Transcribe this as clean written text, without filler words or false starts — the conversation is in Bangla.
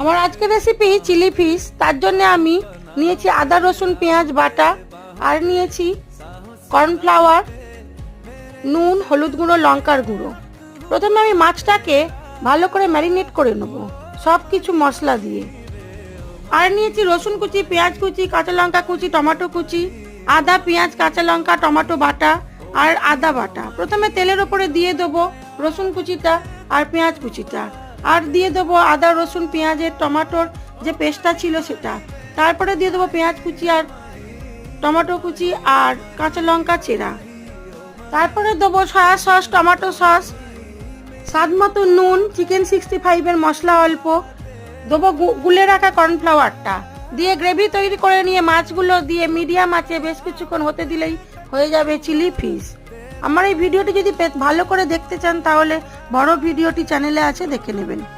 আমার আজকের রেসিপি চিলি ফিশ। তার জন্য আমি নিয়েছি আদা রসুন পেঁয়াজ বাটা, আর নিয়েছি কর্নফ্লাওয়ার, নুন, হলুদ গুঁড়ো, লঙ্কার গুঁড়ো। প্রথমে আমি মাছটাকে ভালো করে ম্যারিনেট করে নেব সব কিছু মশলা দিয়ে। আর নিয়েছি রসুন কুচি, পেঁয়াজ কুচি, কাঁচা লঙ্কা কুচি, টমেটো কুচি, আদা পেঁয়াজ কাঁচা লঙ্কা টমেটো বাটা আর আদা বাটা। প্রথমে তেলের ওপরে দিয়ে দেবো রসুন কুচিটা আর পেঁয়াজ কুচিটা, আর দিয়ে দেবো আদা রসুন পেঁয়াজের টমেটোর যে পেস্টটা ছিল সেটা। তারপরে দিয়ে দেবো পেঁয়াজ কুচি আর টমেটো কুচি আর কাঁচা লঙ্কা চেরা। তারপরে দেবো সয়া সস, টমেটো সস, স্বাদ মতো নুন, চিকেন 65-এর মশলা অল্প, দেবো গুলে রাখা কর্নফ্লাওয়ারটা দিয়ে গ্রেভি তৈরি করে নিয়ে মাছগুলো দিয়ে মিডিয়াম আঁচে বেশ কিছুক্ষণ হতে দিলেই হয়ে যাবে চিলি ফিশ। আমার এই ভিডিওটি যদি ভালো করে দেখতে চান তাহলে বড় ভিডিওটি চ্যানেলে আছে, দেখে নেবেন।